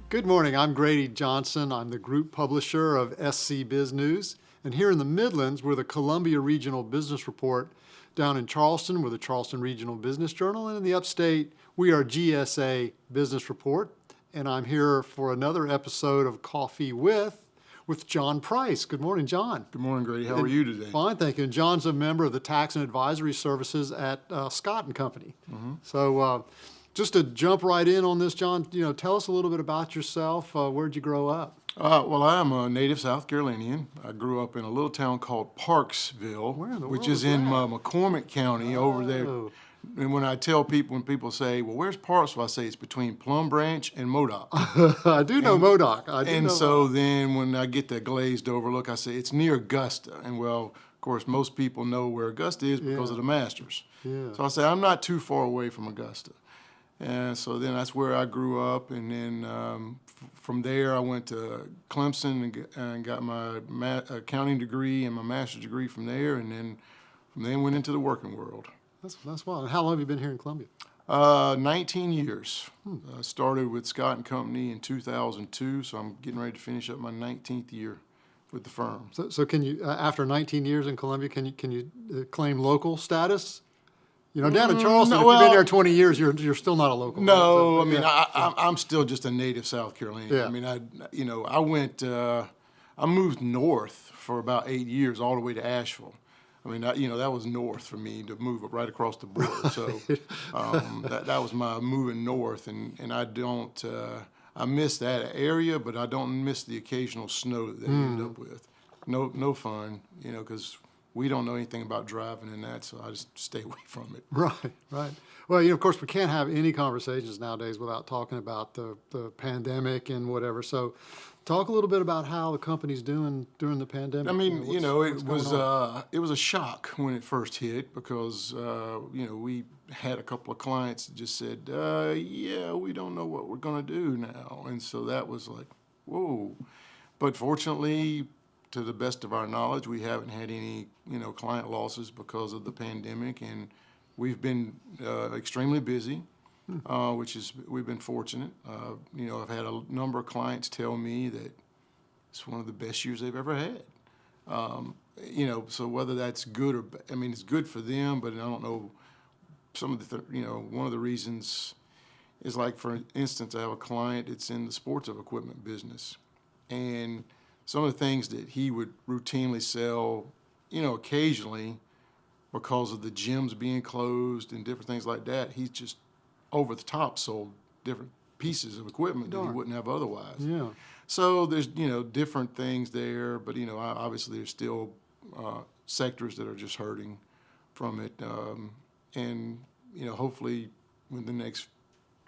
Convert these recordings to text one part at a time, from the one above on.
Good morning. I'm Grady Johnson. I'm the group publisher of SC Biz News. And here in the Midlands, we're the Columbia Regional Business Report. Down in Charleston, we're the Charleston Regional Business Journal. And in the upstate, we are GSA Business Report. And I'm here for another episode of Coffee with John Price. Good morning, John. Good morning, Grady. How are you today? Fine, thank you. And John's a member of the Tax and Advisory Services at Scott and Company. So just to jump right in on this, John, tell us a little bit about yourself. Where'd you grow up? Well, I am a native South Carolinian. I grew up in a little town called Parksville, Where in the which world is is in that? McCormick County over there. Oh. And when people say, well, where's Parksville? I say it's between Plum Branch and Modoc. I do know Modoc. Then when I get that glazed over look, I say it's near Augusta. And well, of course, most people know where Augusta is because of the Masters. Yeah. So I say I'm not too far away from Augusta. And so then that's where I grew up. And then from there, I went to Clemson and got my accounting degree and my master's degree from there. And then from then went into the working world. That's wild. And how long have you been here in Columbia? 19 years. Started with Scott and Company in 2002, so I'm getting ready to finish up my 19th year with the firm. So can you, after 19 years in Columbia, can you claim local status? Down in Charleston, if you've been there 20 years, you're still not a local. No, right? I'm still just a native South Carolinian. Yeah. I mean, I moved north for about 8 years, all the way to Asheville. I mean, that was north for me to move it right across the border. So that was my moving north, and I miss that area, but I don't miss the occasional snow that they end up with. No fun, because we don't know anything about driving in that, so I just stay away from it. Right. Well, of course, we can't have any conversations nowadays without talking about the pandemic and whatever. So talk a little bit about how the company's doing during the pandemic. I mean, what's going on? it was a shock when it first hit because, we had a couple of clients that just said, we don't know what we're going to do now. And so that was like, whoa. But fortunately, to the best of our knowledge, we haven't had any, client losses because of the pandemic. And we've been extremely busy. We've been fortunate. I've had a number of clients tell me that it's one of the best years they've ever had. So whether that's good or bad, it's good for them, but I don't know. Some of the, one of the reasons is like, for instance, I have a client that's in the sports equipment business, and some of the things that he would routinely sell, occasionally, because of the gyms being closed and different things like that, he's just over the top sold different pieces of equipment that he wouldn't have otherwise. Yeah. So there's, different things there, but, obviously there's still sectors that are just hurting from it. And, hopefully in the next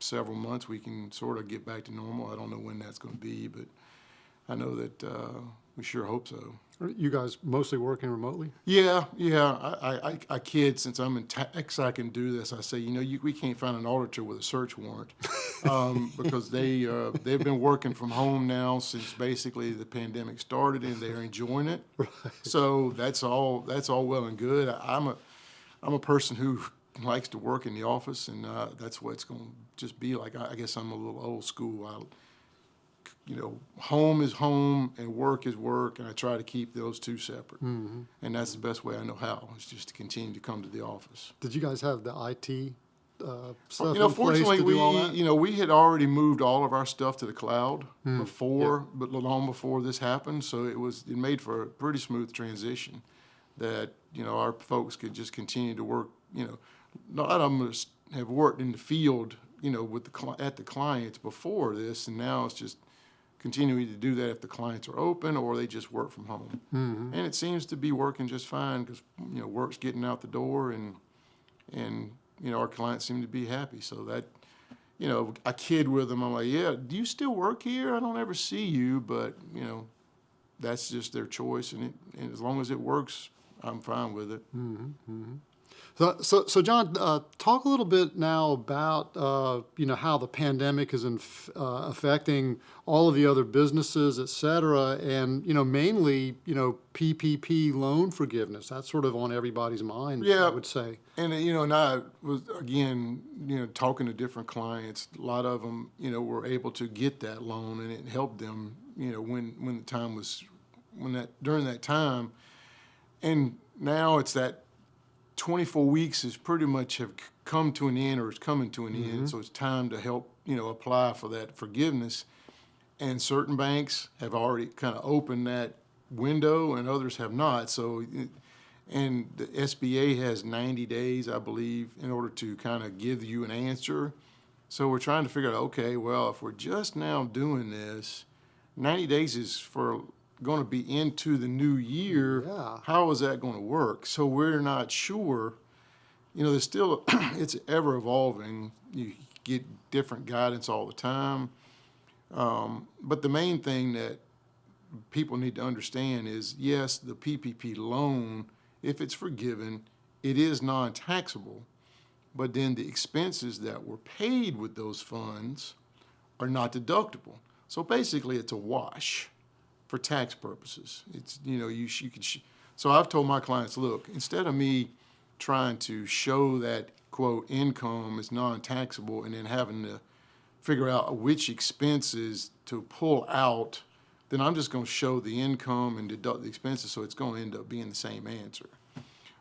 several months we can sort of get back to normal. I don't know when that's going to be, but I know that we sure hope so. Are you guys mostly working remotely? Yeah. I kid, since I'm in tax, I can do this. I say, we can't find an auditor with a search warrant because they've been working from home now since basically the pandemic started, and they're enjoying it. Right. So that's all well and good. I'm a person who likes to work in the office, and that's what it's going to just be like. I guess I'm a little old school. Home is home and work is work, and I try to keep those two separate. Mm-hmm. And that's the best way I know how, is just to continue to come to the office. Did you guys have the IT stuff in place fortunately, to do all that? we had already moved all of our stuff to the cloud but long before this happened, so it made for a pretty smooth transition that, our folks could just continue to work. A lot of them have worked in the field, at the clients before this, and now it's just continuing to do that if the clients are open or they just work from home. Mm-hmm. And it seems to be working just fine because, work's getting out the door, and our clients seem to be happy. So that, I kid with them. I'm like, yeah, do you still work here? I don't ever see you, but, that's just their choice. And as long as it works, I'm fine with it. Mm-hmm. Mm-hmm. So John, talk a little bit now about how the pandemic is affecting all of the other businesses, et cetera, and mainly PPP loan forgiveness. That's sort of on everybody's mind, I Yeah, would say. and and I was again, talking to different clients. A lot of them, were able to get that loan, and it helped them, when the time was during that time, and now it's that 24 weeks is pretty much have come to an end, or it's coming to an end. So it's time to help, apply for that forgiveness. And certain banks have already kind of opened that window, and others have not. And the SBA has 90 days, I believe, in order to kind of give you an answer. So we're trying to figure out, okay, well, if we're just now doing this, 90 days is going to be into the new year. Yeah. How is that going to work? So we're not sure. There's still, it's ever evolving. You get different guidance all the time. But the main thing that people need to understand is, yes, the PPP loan, if it's forgiven, it is non-taxable. But then the expenses that were paid with those funds are not deductible. So basically, it's a wash for tax purposes. It's, you can. So I've told my clients, look, instead of me trying to show that, quote, income is non-taxable and then having to figure out which expenses to pull out, then I'm just going to show the income and deduct the expenses, so it's going to end up being the same answer.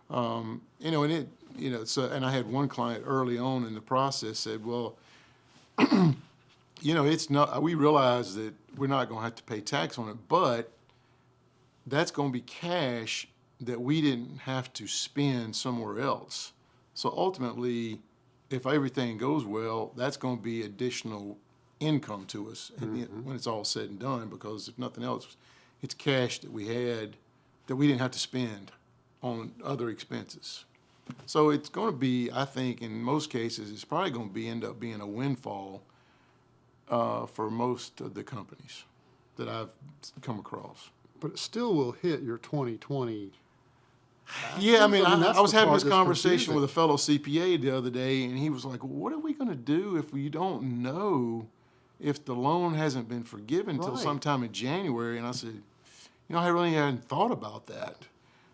And I had one client early on in the process said, well, it's not, we realize that we're not going to have to pay tax on it, but that's going to be cash that we didn't have to spend somewhere else. So ultimately, if everything goes well, that's going to be additional income to us when it's all said and done, because if nothing else, it's cash that we had that we didn't have to spend on other expenses. So it's going to be, I think, in most cases, it's probably going to end up being a windfall for most of the companies that I've come across. But it still will hit your 2020. Yeah, I mean, that's I was the having part this that's conversation confusing. with a fellow CPA the other day, and he was like, what are we going to do if we don't know if the loan hasn't been forgiven until Right. sometime in January? And I said, I really hadn't thought about that.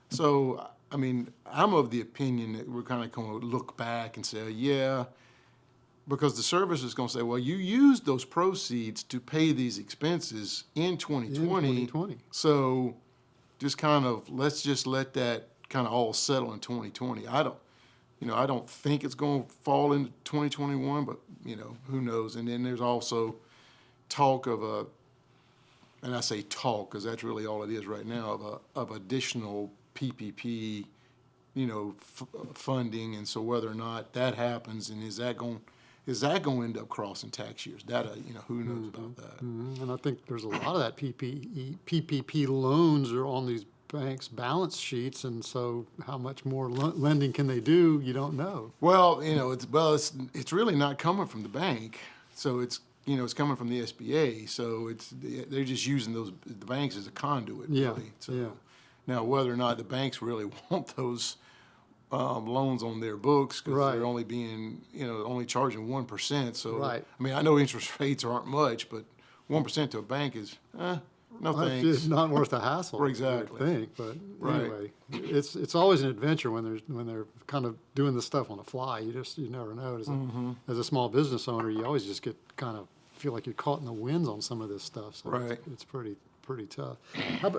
So, I mean, I'm of the opinion that we're kind of going to look back and say, yeah, because the service is going to say, well, you used those proceeds to pay these expenses in 2020. In 2020. So just kind of, let's just let that kind of all settle in 2020. I don't think it's going to fall into 2021, but, who knows? And then there's also talk of and I say talk because that's really all it is right now, of additional PPP, funding. And so whether or not that happens, and is that going to end up crossing tax years? That, who knows about that? And I think there's a lot of that PPP loans are on these banks' balance sheets, and so how much more lending can they do? You don't know. Well, it's really not coming from the bank, so it's coming from the SBA. So they're just using the banks as a conduit. Yeah, Really. So yeah. now whether or not the banks really want those loans on their books, because Right. they're only being only charging 1%. So Right. I mean, I know interest rates aren't much, but 1% to a bank is no thanks. It's not worth the hassle. Exactly. I think, but Right. anyway, it's always an adventure when they're kind of doing this stuff on the fly. You never know. As a small business owner, you always just get kind of feel like you're caught in the winds on some of this stuff. So Right. it's pretty tough.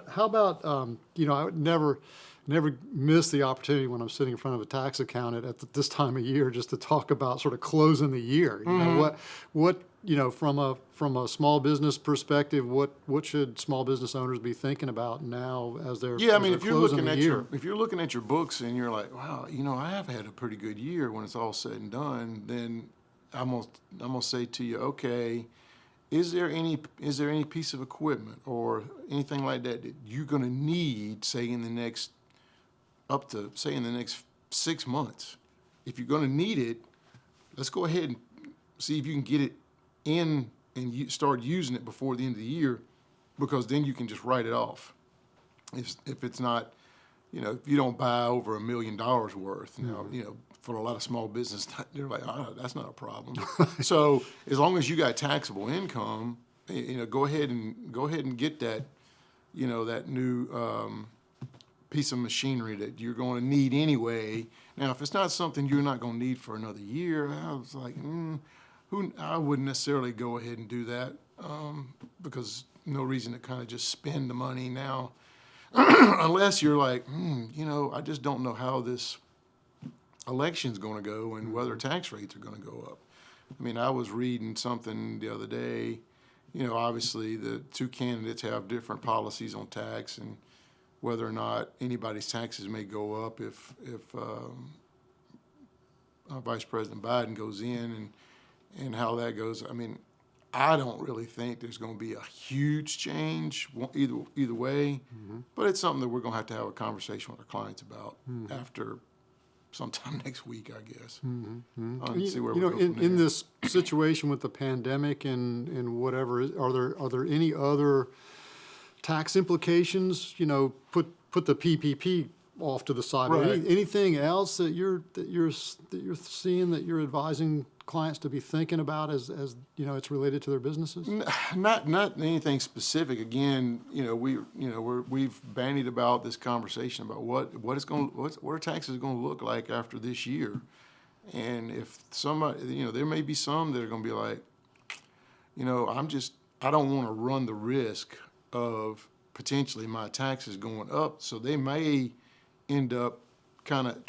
How about I would never miss the opportunity when I'm sitting in front of a tax accountant at this time of year just to talk about sort of closing the year. What from a small business perspective, what should small business owners be thinking about now as they're Yeah, I as mean, they're if you're closing looking the at year? if you're looking at your books and you're like, wow, I have had a pretty good year when it's all said and done, then I'm gonna say to you, okay, is there any piece of equipment or anything like that you're gonna need, say in the next 6 months? If you're gonna need it, let's go ahead and see if you can get it in and you start using it before the end of the year, because then you can just write it off. If it's not, if you don't buy over $1 million worth, now, for a lot of small business, they're like, oh, that's not a problem. So as long as you got taxable income, go ahead and get that, that new piece of machinery that you're going to need anyway. Now, if it's not something you're not going to need for another year, I was like, I wouldn't necessarily go ahead and do that because no reason to kind of just spend the money now unless you're like, I just don't know how this election's going to go and whether tax rates are going to go up. I mean, I was reading something the other day. Obviously the two candidates have different policies on tax and whether or not anybody's taxes may go up if Vice President Biden goes in and how that goes. I mean, I don't really think there's going to be a huge change either way, but it's something that we're going to have a conversation with our clients about after sometime next week, I guess. See where we go from in there. this situation with the pandemic and whatever, are there any other tax implications? Put the PPP off to the side. Right. Anything else that you're seeing that you're advising clients to be thinking about as it's related to their businesses? Not anything specific. Again, we've bandied about this conversation about what are taxes going to look like after this year, and if somebody, there may be some that are going to be like, I don't want to run the risk of potentially my taxes going up, so they may end up kind of,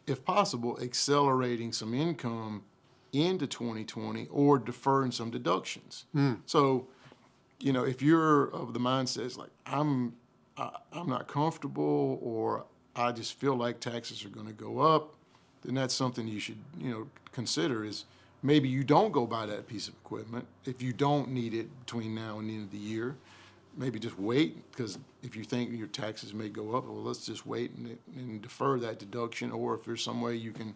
if possible, accelerating some income into 2020 or deferring some deductions. So, if you're of the mindset it's like I'm not comfortable or I just feel like taxes are going to go up, then that's something you should consider is maybe you don't go buy that piece of equipment if you don't need it between now and the end of the year. Maybe just wait, because if you think your taxes may go up, well, let's just wait and defer that deduction. Or if there's some way you can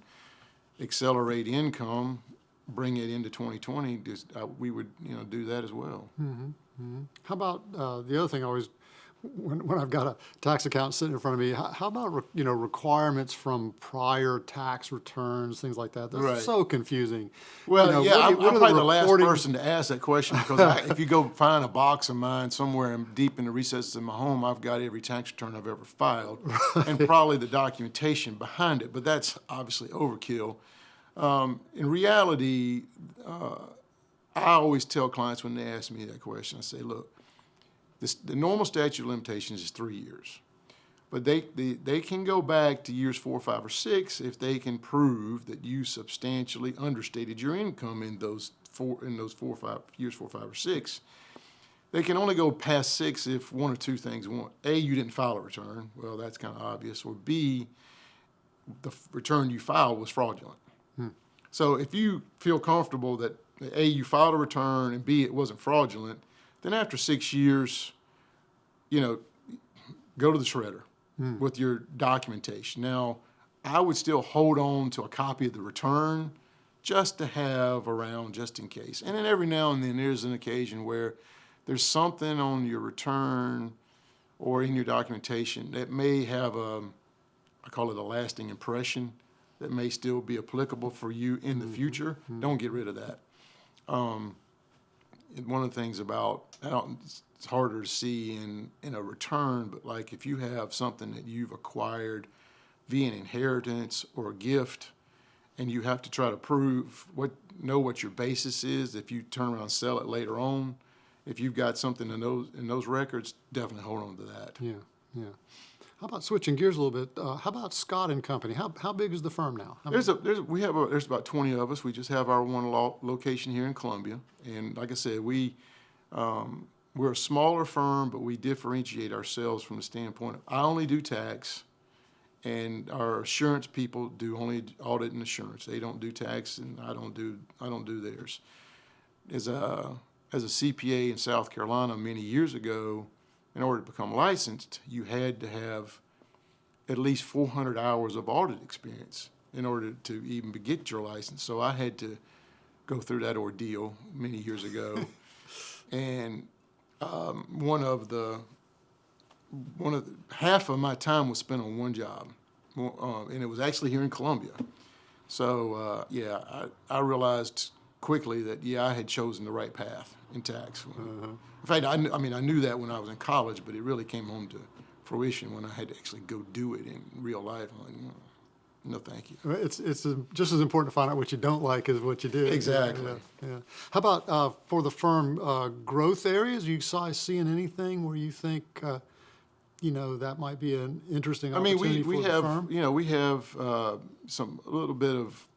accelerate income, bring it into 2020, we would do that as well. How about the other thing I always, when I've got a tax account sitting in front of me, how about requirements from prior tax returns, things like that? That's Right. so confusing. Well, what I'm are probably the last reporting- person to ask that question because if you go find a box of mine somewhere deep in the recesses of my home, I've got every tax return I've ever filed and probably the documentation behind it, but that's obviously overkill. In reality, I always tell clients when they ask me that question, I say, look, the normal statute of limitations is 3 years, but they can go back to years 4, 5, or 6 if they can prove that you substantially understated your income in those 4, 5, or 6. They can only go past 6 if one or two things. One, A, you didn't file a return. Well, that's kind of obvious. Or B, the return you filed was fraudulent. So if you feel comfortable that A, you filed a return, and B, it wasn't fraudulent, then after 6 years, go to the shredder with your documentation. Now, I would still hold on to a copy of the return just to have around just in case. And then every now and then there's an occasion where there's something on your return or in your documentation that may have I call it a lasting impression that may still be applicable for you in the future. Don't get rid of that. One of the things about, it's harder to see in a return, but like if you have something that you've acquired via an inheritance or a gift, and you have to try to know what your basis is, if you turn around and sell it later on, if you've got something in those records, definitely hold on to that. Yeah. How about switching gears a little bit? How about Scott and Company? How big is the firm now? There's about 20 of us. We just have our one location here in Columbia, and like I said, we're a smaller firm, but we differentiate ourselves from the standpoint of I only do tax, and our assurance people do only audit and assurance. They don't do tax, and I don't do theirs. As a CPA in South Carolina many years ago, in order to become licensed, you had to have at least 400 hours of audit experience in order to even get your license. So I had to go through that ordeal many years ago. And one of the half of my time was spent on one job, and it was actually here in Columbia. So I realized quickly that I had chosen the right path in tax. In fact, I knew that when I was in college, but it really came home to fruition when I had to actually go do it in real life. I'm like, no, thank you. It's just as important to find out what you don't like as what you do. Exactly. Yeah. How about for the firm growth areas? You seeing anything where you think that might be an interesting opportunity for the firm? We have a little bit of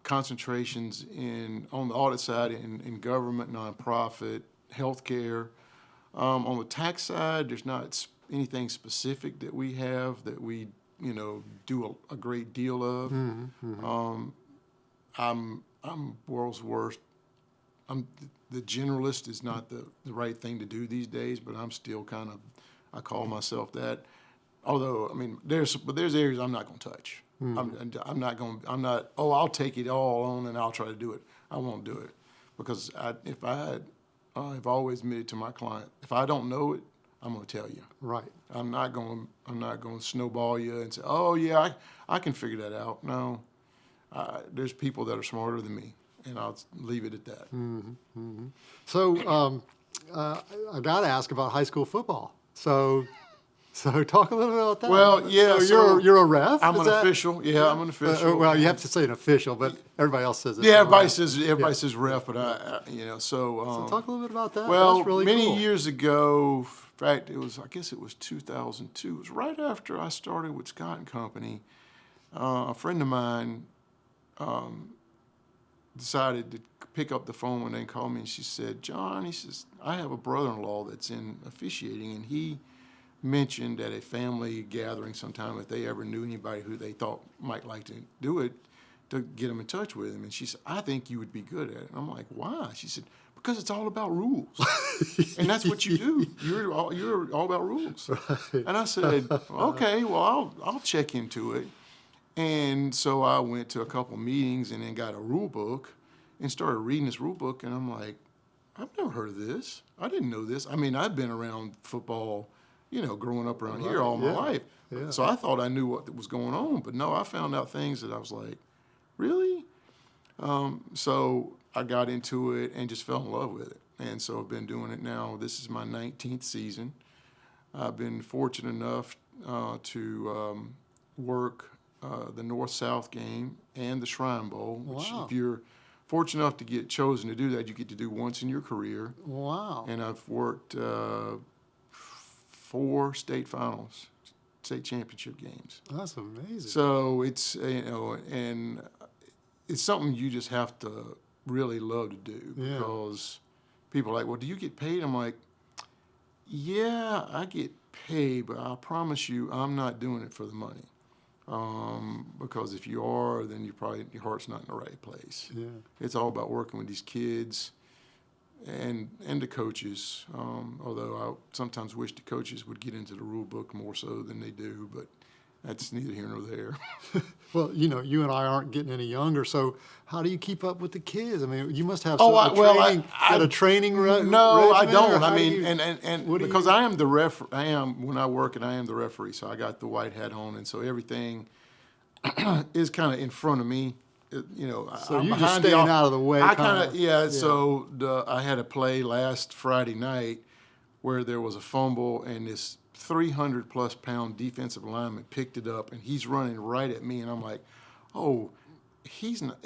concentrations on the audit side in government, nonprofit, healthcare. On the tax side, there's not anything specific that we have that we do a great deal of. I'm world's worst. The generalist is not the right thing to do these days, but I'm still I call myself that. Although, there's areas I'm not going to touch. I'll take it all on and I'll try to do it. I won't do it because I've always admitted to my client, if I don't know it, I'm going to tell you. Right. I'm not going to snowball you and say, oh yeah, I can figure that out. No, there's people that are smarter than me, and I'll leave it at that. So I got to ask about high school football. So talk a little bit about that. Well, yeah. So you're a ref? I'm an official. Yeah, I'm an official. Well, you have to say an official, but everybody else says it. Yeah, everybody says ref, but So talk a little bit about that. Well, that's really many cool. years ago, in fact, I guess it was 2002. It was right after I started with Scott and Company. A friend of mine decided to pick up the phone when they called me, and she said, John, he says, I have a brother-in-law that's in officiating, and he mentioned at a family gathering sometime if they ever knew anybody who they thought might like to do it, to get them in touch with him. And she said, I think you would be good at it. And I'm like, why? She said, because it's all about rules. And that's what you do. You're all about rules. Right. And I said, okay, well, I'll check into it. And so I went to a couple meetings and then got a rule book and started reading this rule book. And I'm like, I've never heard of this. I didn't know this. I've been around football, growing up around here all my life. Yeah. So I thought I knew what was going on. But no, I found out things that I was like, really? So I got into it and just fell in love with it. And so I've been doing it now. This is my 19th season. I've been fortunate enough to work the North-South game and the Shrine Bowl, which if you're fortunate enough to get chosen to do that, you get to do once in your career. Wow. And I've worked 4 state finals, state championship games. That's amazing. So it's, and it's something you just have to really love to do because people are like, well, do you get paid? I'm like, yeah, I get paid, but I promise you I'm not doing it for the money. Because if you are, then your heart's not in the right place. Yeah. It's all about working with these kids and the coaches, although I sometimes wish the coaches would get into the rule book more so than they do, but that's neither here nor there. Well, you and I aren't getting any younger, so how do you keep up with the kids? You must have a training No, I don't. And because I am the ref. When I work, and I am the referee, so I got the white hat on, and so everything is kind of in front of me. So I'm you're just staying out of the way. So I had a play last Friday night where there was a fumble, and this 300-plus pound defensive lineman picked it up, and he's running right at me, and I'm like, oh, he's not,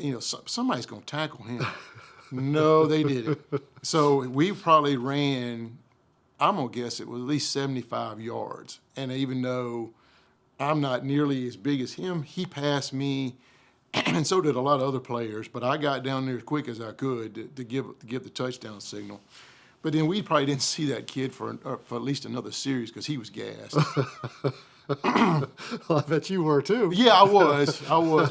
somebody's going to tackle him. No, they didn't. So we probably ran, I'm going to guess it was at least 75 yards. And even though I'm not nearly as big as him, he passed me, and so did a lot of other players, but I got down there as quick as I could to give the touchdown signal. But then we probably didn't see that kid for at least another series because he was gassed. Well, I bet you were too. Yeah, I was,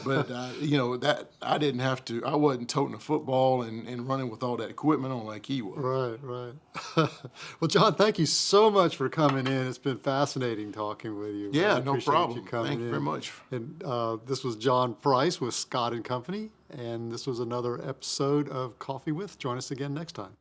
but that I didn't have to. I wasn't toting a football and running with all that equipment on like he was. Right. Well, John, thank you so much for coming in. It's been fascinating talking with you. Yeah, no problem. Thank you very much. And this was John Price with Scott and Company, and this was another episode of Coffee With. Join us again next time.